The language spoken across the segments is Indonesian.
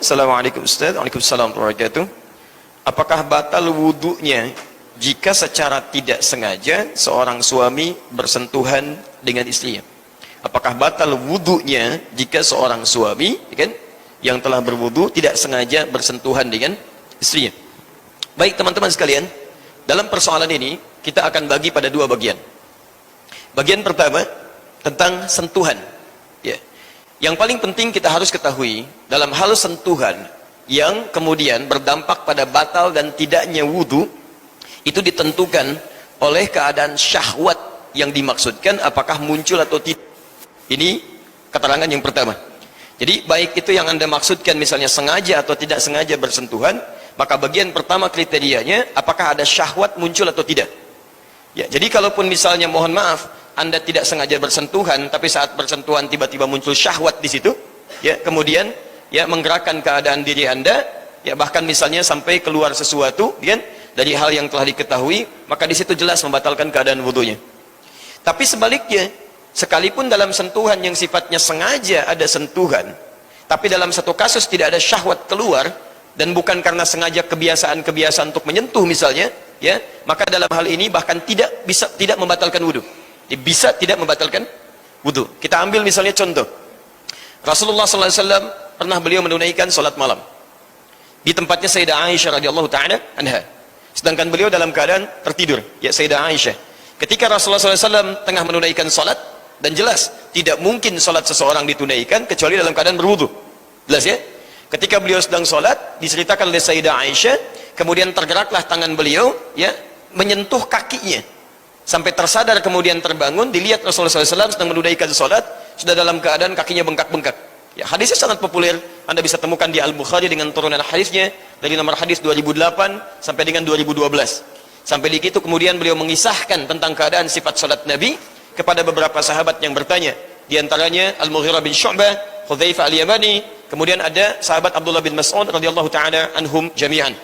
Assalamualaikum Ustaz. Waalaikumsalam warahmatullahi wabarakatuh. Apakah batal wudunya jika secara tidak sengaja seorang suami bersentuhan dengan istrinya? Apakah batal wudunya jika seorang suami, kan, yang telah berwudu tidak sengaja bersentuhan dengan istrinya? Baik teman-teman sekalian, dalam persoalan ini kita akan bagi pada dua bagian. Bagian pertama tentang sentuhan. Ya. Yang paling penting kita harus ketahui dalam hal sentuhan yang kemudian berdampak pada batal dan tidaknya wudu, itu ditentukan oleh keadaan syahwat yang dimaksudkan apakah muncul atau tidak. Ini keterangan yang pertama. Jadi baik itu yang Anda maksudkan misalnya sengaja atau tidak sengaja bersentuhan, maka bagian pertama kriterianya apakah ada syahwat muncul atau tidak. Ya, jadi kalaupun misalnya mohon maaf Anda tidak sengaja bersentuhan, tapi saat bersentuhan tiba-tiba muncul syahwat di situ, ya, kemudian ya menggerakkan keadaan diri Anda, ya bahkan misalnya sampai keluar sesuatu, kan, dari hal yang telah diketahui, maka di situ jelas membatalkan keadaan wudunya. Tapi sebaliknya, sekalipun dalam sentuhan yang sifatnya sengaja ada sentuhan, tapi dalam satu kasus tidak ada syahwat keluar dan bukan karena sengaja kebiasaan-kebiasaan untuk menyentuh misalnya, ya, maka dalam hal ini bahkan tidak membatalkan wudu. Bisa tidak membatalkan wudu. Kita ambil misalnya contoh. Rasulullah SAW pernah beliau menunaikan salat malam di tempatnya Sayyidah Aisyah radhiyallahu taala anha. Sedangkan beliau dalam keadaan tertidur, ya Sayyidah Aisyah. Ketika Rasulullah SAW tengah menunaikan salat, dan jelas tidak mungkin salat seseorang ditunaikan kecuali dalam keadaan berwudu. Jelas ya? Ketika beliau sedang salat, diceritakan oleh Sayyidah Aisyah, kemudian tergeraklah tangan beliau, ya, menyentuh kakinya. Sampai tersadar kemudian terbangun, dilihat Rasulullah SAW sedang menunaikan salat, sudah dalam keadaan kakinya bengkak-bengkak. Ya, hadisnya sangat populer, Anda bisa temukan di Al-Bukhari dengan turunan hadisnya dari nomor hadis 2008 sampai dengan 2012. Sampai di situ kemudian beliau mengisahkan tentang keadaan sifat salat Nabi kepada beberapa sahabat yang bertanya. Di antaranya Al-Mughirah bin Syu'bah, Hudzaifah Al-Yamani, kemudian ada sahabat Abdullah bin Mas'ud radhiyallahu taala anhum jami'an.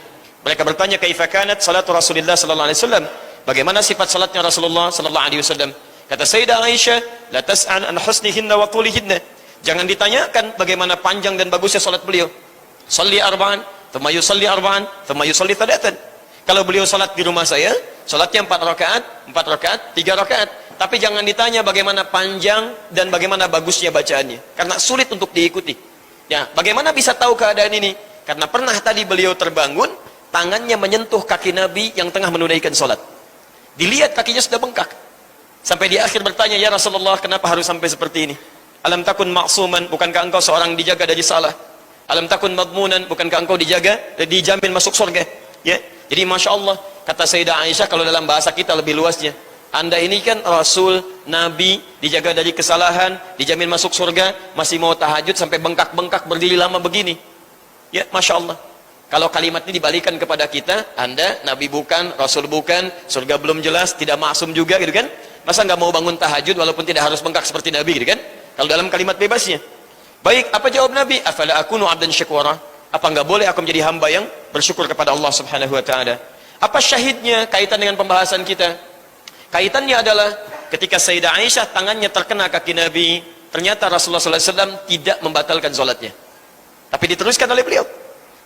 Mereka bertanya, "Kaifa kanat salatu Rasulillah sallallahu alaihi wasallam?" Bagaimana sifat salatnya Rasulullah sallallahu alaihi wasallam? Kata Sayyidah Aisyah, "La tas'al an husnihinna wa tulihinna." Jangan ditanyakan bagaimana panjang dan bagusnya salat beliau. Shalli arba'an, thumma yusalli arba'an, thumma yusalli thalathan. Kalau beliau salat di rumah saya, salatnya 4 rakaat, 3 rakaat. Tapi jangan ditanya bagaimana panjang dan bagaimana bagusnya bacaannya, karena sulit untuk diikuti. Ya, bagaimana bisa tahu keadaan ini? Karena pernah tadi beliau terbangun, tangannya menyentuh kaki Nabi yang tengah menunaikan salat. Dilihat kakinya sudah bengkak. Sampai di akhir bertanya, "Ya Rasulullah, kenapa harus sampai seperti ini? Alam takun ma'suman, bukankah engkau seorang dijaga dari salah? Alam takun madmunan, bukankah engkau dijamin masuk surga?" Ya. Jadi Masya Allah, kata Sayyidah Aisyah, kalau dalam bahasa kita lebih luasnya, Anda ini kan Rasul, Nabi, dijaga dari kesalahan, dijamin masuk surga, masih mau tahajud sampai bengkak-bengkak berdiri lama begini. Ya, Masya Allah. Kalau kalimat ini dibalikan kepada kita, Anda Nabi bukan, Rasul bukan, surga belum jelas, tidak maksum juga, gitu kan? Masa nggak mau bangun tahajud walaupun tidak harus bengkak seperti Nabi, gitu kan? Kalau dalam kalimat bebasnya. Baik, apa jawab Nabi? Afala akunu 'abdan syakura? Apa nggak boleh aku menjadi hamba yang bersyukur kepada Allah Subhanahu wa taala? Apa syahidnya kaitan dengan pembahasan kita? Kaitannya adalah ketika Sayyidah Aisyah tangannya terkena kaki Nabi, ternyata Rasulullah SAW tidak membatalkan salatnya. Tapi diteruskan oleh beliau.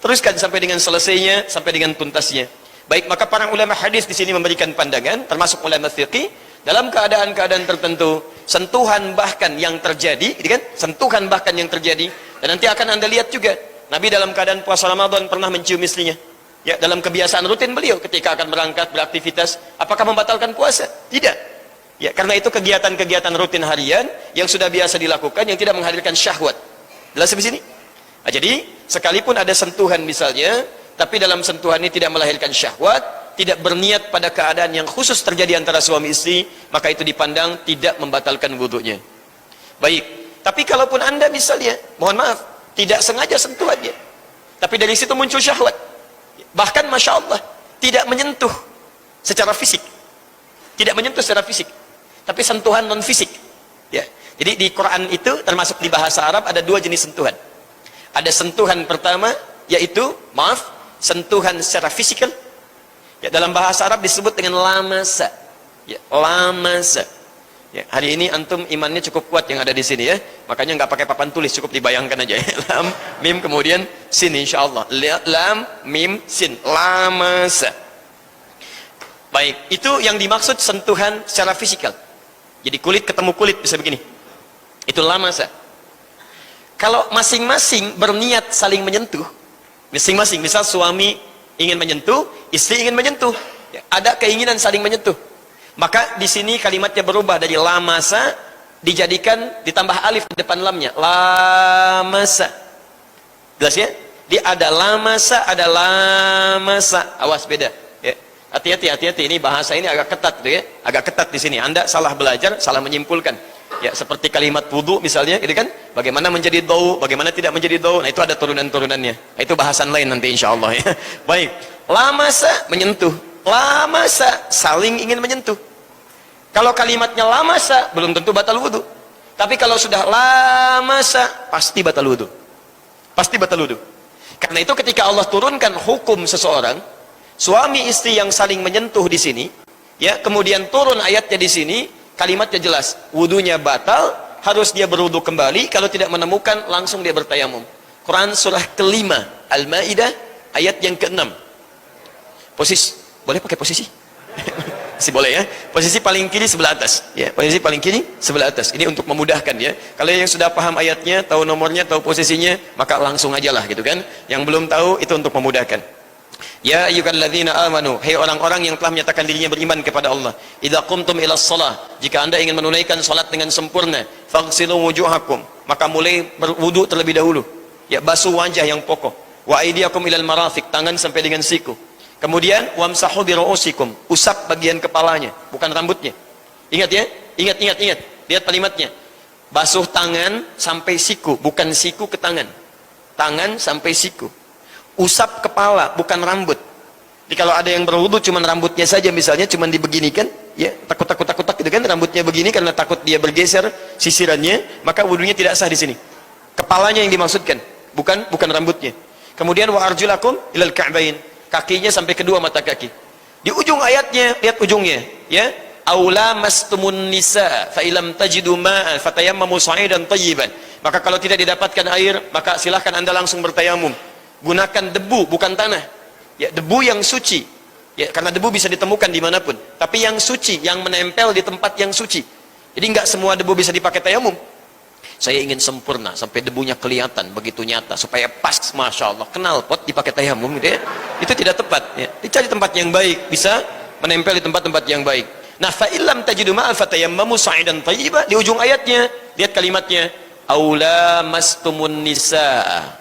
Teruskan sampai dengan selesainya, sampai dengan tuntasnya. Baik, maka para ulama hadis di sini memberikan pandangan, termasuk ulama fiqih, dalam keadaan-keadaan tertentu, sentuhan bahkan yang terjadi, gitu kan? Sentuhan bahkan yang terjadi, dan nanti akan Anda lihat juga, Nabi dalam keadaan puasa Ramadan pernah mencium istrinya. Ya, dalam kebiasaan rutin beliau ketika akan berangkat beraktivitas, apakah membatalkan puasa? Tidak. Ya, karena itu kegiatan-kegiatan rutin harian yang sudah biasa dilakukan, yang tidak menghadirkan syahwat. Jelas di sini? Nah, jadi sekalipun ada sentuhan misalnya, tapi dalam sentuhan ini tidak melahirkan syahwat, tidak berniat pada keadaan yang khusus terjadi antara suami istri, maka itu dipandang tidak membatalkan wudunya. Baik, tapi kalaupun Anda misalnya, mohon maaf, tidak sengaja sentuhannya, tapi dari situ muncul syahwat, bahkan Masya Allah tidak menyentuh secara fisik, tapi sentuhan non fisik. Ya, jadi di Quran itu termasuk di bahasa Arab ada 2 jenis sentuhan. Ada sentuhan pertama, yaitu sentuhan secara fisikal. Ya, dalam bahasa Arab disebut dengan lamasa. Ya, lamasa. Ya, hari ini antum imannya cukup kuat yang ada di sini ya. Makanya nggak pakai papan tulis, cukup dibayangkan aja ya. Lam, mim, kemudian sin insyaallah. Lam, mim, sin. Lamasa. Baik, itu yang dimaksud sentuhan secara fisikal. Jadi kulit ketemu kulit bisa begini. Itu lamasa. Kalau masing-masing berniat saling menyentuh, masing-masing, misal suami ingin menyentuh, istri ingin menyentuh, ya, ada keinginan saling menyentuh. Maka di sini kalimatnya berubah dari lamasa dijadikan ditambah alif di depan lamnya. Lamasa. Jelas ya? Dia ada lamasa, ada lamasa. Awas beda. Ya. Hati-hati, hati-hati. Ini bahasa ini agak ketat, gitu ya. Agak ketat di sini. Anda salah belajar, salah menyimpulkan. Ya, seperti kalimat wudu misalnya, gitu kan? Bagaimana menjadi dau, bagaimana tidak menjadi dau. Nah, itu ada turunan-turunannya. Nah, itu bahasan lain nanti insya Allah ya. Baik. Lamasa menyentuh. Lamasa saling ingin menyentuh. Kalau kalimatnya lamasa belum tentu batal wudu. Tapi kalau sudah lamasa pasti batal wudu. Pasti batal wudu. Karena itu ketika Allah turunkan hukum seseorang, suami istri yang saling menyentuh di sini, ya, kemudian turun ayatnya di sini, kalimatnya jelas, wudunya batal, harus dia berwudu kembali, kalau tidak menemukan langsung dia bertayamum. Quran surah kelima, Al-Maidah ayat yang ke-6. Posisi boleh pakai posisi? Masih boleh ya. Posisi paling kiri sebelah atas. Ya, posisi paling kiri sebelah atas. Ini untuk memudahkan ya. Kalau yang sudah paham ayatnya, tahu nomornya, tahu posisinya, maka langsung aja lah gitu kan. Yang belum tahu itu untuk memudahkan. Ya ayyuhalladzina amanu, hai orang-orang yang telah menyatakan dirinya beriman kepada Allah. Idza qumtum ilas shalah, jika Anda ingin menunaikan salat dengan sempurna, faghsilu wujuhakum, maka mulai berwudu terlebih dahulu. Ya, basuh wajah yang pokok. Wa aydiyakum ilal marafiq, tangan sampai dengan siku. Kemudian wamsahu bi ru'usikum, usap bagian kepalanya, bukan rambutnya. Ingat ya, ingat. Lihat kalimatnya. Basuh tangan sampai siku, bukan siku ke tangan. Tangan sampai siku. Usap kepala, bukan rambut. Jadi kalau ada yang berwudu cuman rambutnya saja misalnya, cuman dibeginikan, ya, takut gitu kan, rambutnya begini karena takut dia bergeser sisirannya, maka wudunya tidak sah di sini. Kepalanya yang dimaksudkan, bukan rambutnya. Kemudian wa arjulakum ilal ka'bain, kakinya sampai kedua mata kaki. Di ujung ayatnya, lihat ujungnya, ya. Aula mastumun nisa fa ilam tajidu ma'an fatayammamu sa'idan thayyiban. Maka kalau tidak didapatkan air, maka silahkan Anda langsung bertayamum. Gunakan debu, bukan tanah. Ya, debu yang suci. Ya, karena debu bisa ditemukan dimanapun. Tapi yang suci, yang menempel di tempat yang suci. Jadi nggak semua debu bisa dipakai tayamum. Saya ingin sempurna sampai debunya kelihatan begitu nyata supaya pas, masya Allah. Kenal pot dipakai tayamum gitu ya. Itu tidak tepat. Ya. Dicari tempat yang baik, bisa menempel di tempat-tempat yang baik. Nah, fa illam tajidu ma'a fatayammamu sa'idan thayyiban. Di ujung ayatnya, lihat kalimatnya. Aula mastumun nisa.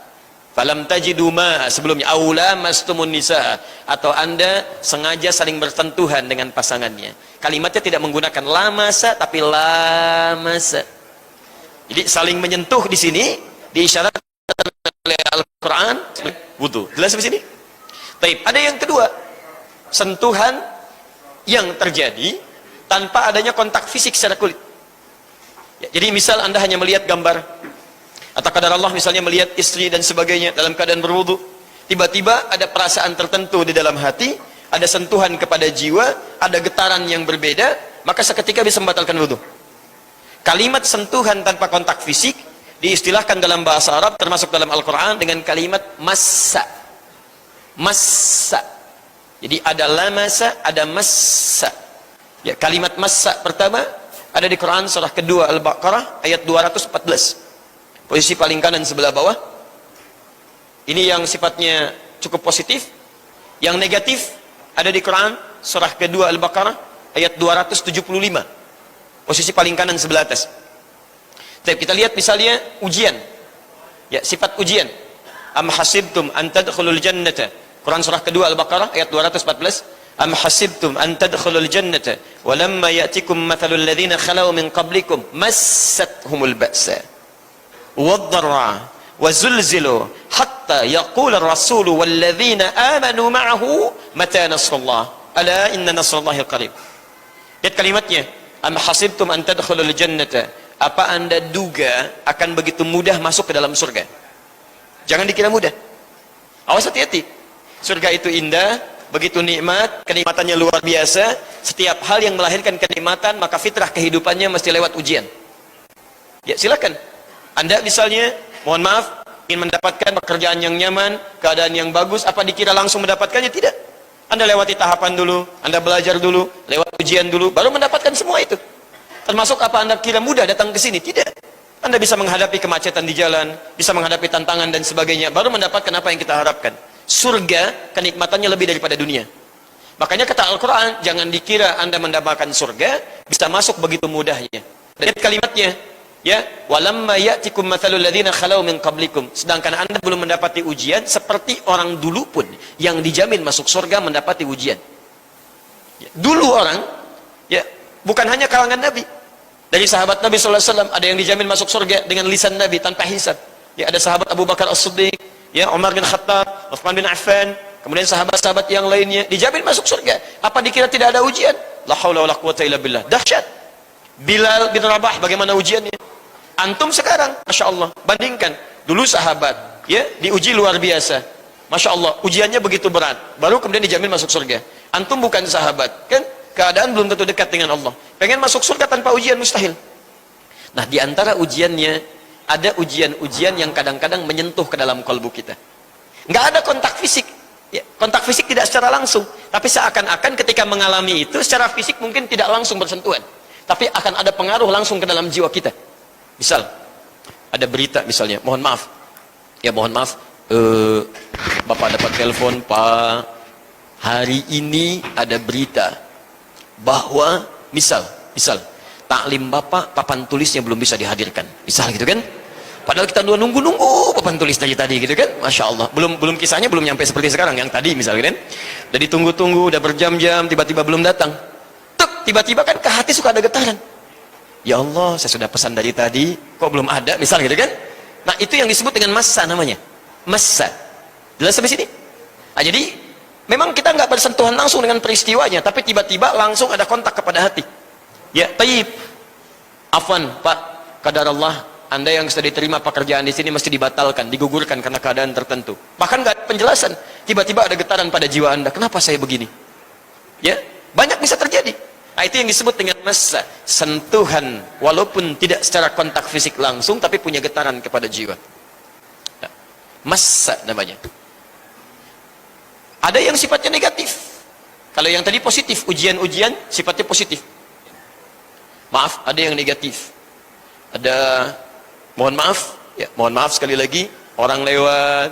Falam tajidu ma'a, sebelumnya aula mastumun nisa, atau Anda sengaja saling bersentuhan dengan pasangannya. Kalimatnya tidak menggunakan lamasa tapi lamasa. Jadi saling menyentuh di sini diisyaratkan oleh Al-Qur'an wudu. Jelas di sini? Baik, ada yang kedua. Sentuhan yang terjadi tanpa adanya kontak fisik secara kulit. Ya, jadi misal Anda hanya melihat gambar atau kadar Allah misalnya melihat istri dan sebagainya dalam keadaan berwudu, tiba-tiba ada perasaan tertentu di dalam hati, ada sentuhan kepada jiwa, ada getaran yang berbeda, maka seketika bisa membatalkan wudu. Kalimat sentuhan tanpa kontak fisik diistilahkan dalam bahasa Arab termasuk dalam Al-Quran dengan kalimat massa. Massa. Jadi ada lamasa, ada massa. Ya, kalimat massa pertama ada di Quran surah kedua Al-Baqarah ayat 214. Posisi paling kanan sebelah bawah. Ini yang sifatnya cukup positif. Yang negatif ada di Quran surah kedua Al-Baqarah ayat 275. Posisi paling kanan sebelah atas. Jadi kita lihat misalnya ujian. Ya, sifat ujian. Am hasibtum an tadkhulul jannata. Quran surah kedua Al-Baqarah ayat 214. Am hasibtum an tadkhulul jannata wa lamma ya'tikum mathalul ladzina khalau min qablikum massathumul ba'sa wad-dharra wa zulzilu hatta yaqula ar-rasulu wal ladzina amanu ma'ahu mata nasrullah ala inna nasrullahi qarib. Lihat kalimatnya. Am hasibtum an tadkhulul jannata, apa Anda duga akan begitu mudah masuk ke dalam surga? Jangan dikira mudah. Awas, hati-hati. Surga itu indah, begitu nikmat, kenikmatannya luar biasa. Setiap hal yang melahirkan kenikmatan, maka fitrah kehidupannya mesti lewat ujian. Ya, silakan. Anda misalnya, mohon maaf, ingin mendapatkan pekerjaan yang nyaman, keadaan yang bagus, apa dikira langsung mendapatkannya? Tidak. Anda lewati tahapan dulu, Anda belajar dulu, lewat ujian dulu, baru mendapatkan semua itu. Termasuk apa Anda kira mudah datang ke sini? Tidak. Anda bisa menghadapi kemacetan di jalan, bisa menghadapi tantangan dan sebagainya, baru mendapatkan apa yang kita harapkan. Surga, kenikmatannya lebih daripada dunia. Makanya kata Al-Quran, jangan dikira Anda mendapatkan surga, bisa masuk begitu mudahnya. Lihat kalimatnya, ya, walamma ya'tikum mathalul ladzina khalau min qablikum. Sedangkan Anda belum mendapati ujian seperti orang dulu pun yang dijamin masuk surga mendapati ujian. Ya, dulu orang, ya, bukan hanya kalangan Nabi. Dari sahabat Nabi sallallahu alaihi wasallam ada yang dijamin masuk surga dengan lisan Nabi tanpa hisab. Ya, ada sahabat Abu Bakar As-Siddiq, ya, Umar bin Khattab, Utsman bin Affan, kemudian sahabat-sahabat yang lainnya dijamin masuk surga. Apa dikira tidak ada ujian? La haula wala quwata illa billah. Dahsyat. Bilal bin Rabah bagaimana ujiannya? Antum sekarang, Masya Allah, bandingkan. Dulu sahabat, ya, diuji luar biasa. Masya Allah, ujiannya begitu berat. Baru kemudian dijamin masuk surga. Antum bukan sahabat, kan? Keadaan belum tentu dekat dengan Allah. Pengen masuk surga tanpa ujian mustahil. Nah, di antara ujiannya, ada ujian-ujian yang kadang-kadang menyentuh ke dalam kalbu kita. Nggak ada kontak fisik. Ya, kontak fisik tidak secara langsung. Tapi seakan-akan ketika mengalami itu, secara fisik mungkin tidak langsung bersentuhan. Tapi akan ada pengaruh langsung ke dalam jiwa kita. Misal, ada berita misalnya, mohon maaf, Bapak dapat telepon, Pak, hari ini ada berita bahwa, misal, taklim Bapak, papan tulisnya belum bisa dihadirkan, misal gitu kan. Padahal kita nunggu papan tulis dari tadi gitu kan, Masya Allah. Belum kisahnya belum nyampe seperti sekarang, yang tadi misalnya kan. Udah ditunggu-tunggu, udah berjam-jam, tiba-tiba belum datang. Tiba-tiba kan ke hati suka ada getaran. Ya Allah, saya sudah pesan dari tadi, kok belum ada, misal gitu kan. Nah, itu yang disebut dengan massa namanya. Massa. Jelas sampai sini? Nah, jadi, memang kita nggak bersentuhan langsung dengan peristiwanya, tapi tiba-tiba langsung ada kontak kepada hati. Ya, taib. Afwan, Pak, qadarallah, Anda yang sudah diterima pekerjaan di sini mesti dibatalkan, digugurkan karena keadaan tertentu. Bahkan nggak ada penjelasan. Tiba-tiba ada getaran pada jiwa Anda. Kenapa saya begini? Ya, banyak bisa terjadi. Nah, itu yang disebut dengan massa, sentuhan, walaupun tidak secara kontak fisik langsung, tapi punya getaran kepada jiwa. Nah, massa namanya. Ada yang sifatnya negatif. Kalau yang tadi positif, ujian-ujian sifatnya positif. Maaf, ada yang negatif. Ada, mohon maaf sekali lagi, orang lewat,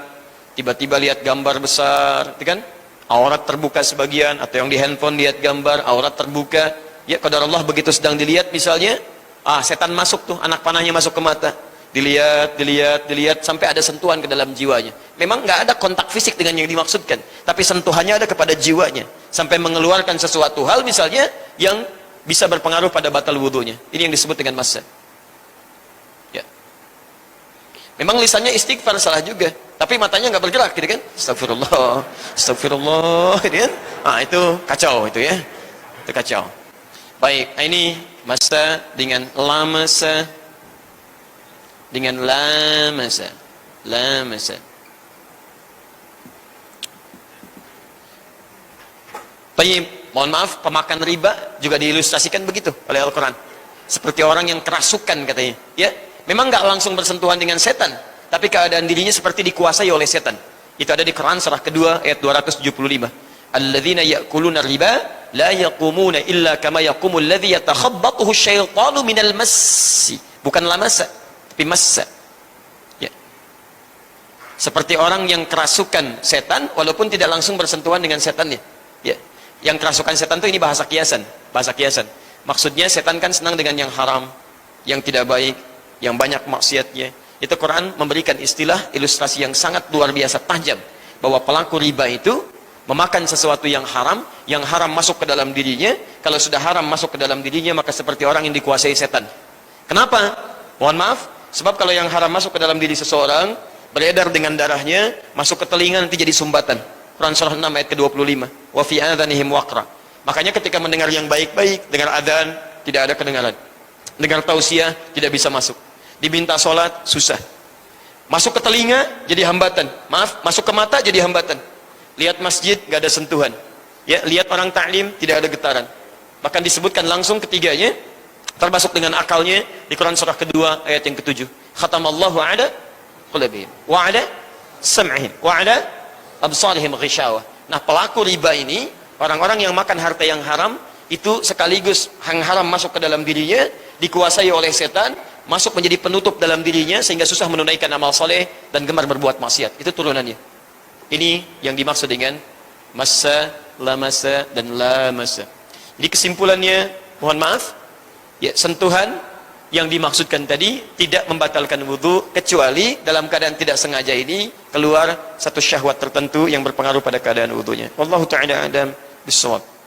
tiba-tiba lihat gambar besar, kan? Aurat terbuka sebagian, atau yang di handphone lihat gambar, aurat terbuka, ya qadarullah begitu sedang dilihat misalnya, setan masuk tuh, anak panahnya masuk ke mata, dilihat, sampai ada sentuhan ke dalam jiwanya. Memang nggak ada kontak fisik dengan yang dimaksudkan, tapi sentuhannya ada kepada jiwanya, sampai mengeluarkan sesuatu hal misalnya, yang bisa berpengaruh pada batal wudhunya. Ini yang disebut dengan massa. Ya. Memang lisannya istighfar salah juga, tapi matanya nggak bergerak, gitu kan? Astagfirullah, gitu kan? Itu kacau itu ya, itu kacau. Baik, ini masa dengan lamasa, lamasa. Baik, mohon maaf, pemakan riba juga diilustrasikan begitu oleh Al-Quran. Seperti orang yang kerasukan katanya, ya. Memang nggak langsung bersentuhan dengan setan, tapi keadaan dirinya seperti dikuasai oleh setan. Itu ada di Quran surah kedua ayat 275. Alladzina ya'kuluna riba la yaqumuna illa kama yaqumul ladzi yatakhabbathu asyaitanu minal massi. Bukan lamasa, tapi massa. Ya. Seperti orang yang kerasukan setan walaupun tidak langsung bersentuhan dengan setannya. Ya. Yang kerasukan setan itu ini bahasa kiasan. Maksudnya setan kan senang dengan yang haram, yang tidak baik, yang banyak maksiatnya. Itu Quran memberikan istilah ilustrasi yang sangat luar biasa tajam, bahwa pelaku riba itu memakan sesuatu yang haram masuk ke dalam dirinya. Kalau sudah haram masuk ke dalam dirinya, maka seperti orang yang dikuasai setan. Kenapa? Mohon maaf, sebab kalau yang haram masuk ke dalam diri seseorang, beredar dengan darahnya, masuk ke telinga, nanti jadi sumbatan. Quran surah 6 ayat ke-25. Wa fi adhanihim waqra. Makanya ketika mendengar yang baik-baik, dengar adzan, tidak ada kedengaran. Dengar tausiah, tidak bisa masuk. Diminta sholat, susah. Masuk ke telinga, jadi hambatan. Maaf, masuk ke mata, jadi hambatan. Lihat masjid, gak ada sentuhan. Ya, lihat orang taklim tidak ada getaran. Bahkan disebutkan langsung ketiganya, termasuk dengan akalnya di Quran surah kedua ayat yang ke-7. Khatamallahu ala qulubihim wa ala sam'ihim wa ala absarihim ghishawah. Nah, pelaku riba ini, orang-orang yang makan harta yang haram, itu sekaligus yang haram masuk ke dalam dirinya, dikuasai oleh setan, masuk menjadi penutup dalam dirinya sehingga susah menunaikan amal soleh dan gemar berbuat maksiat. Itu turunannya. Ini yang dimaksud dengan massa, lamasa, dan lamasa. Jadi kesimpulannya, mohon maaf, ya, sentuhan yang dimaksudkan tadi tidak membatalkan wudu, kecuali dalam keadaan tidak sengaja ini keluar satu syahwat tertentu yang berpengaruh pada keadaan wudunya. Wallahu ta'ala a'lam bissawab.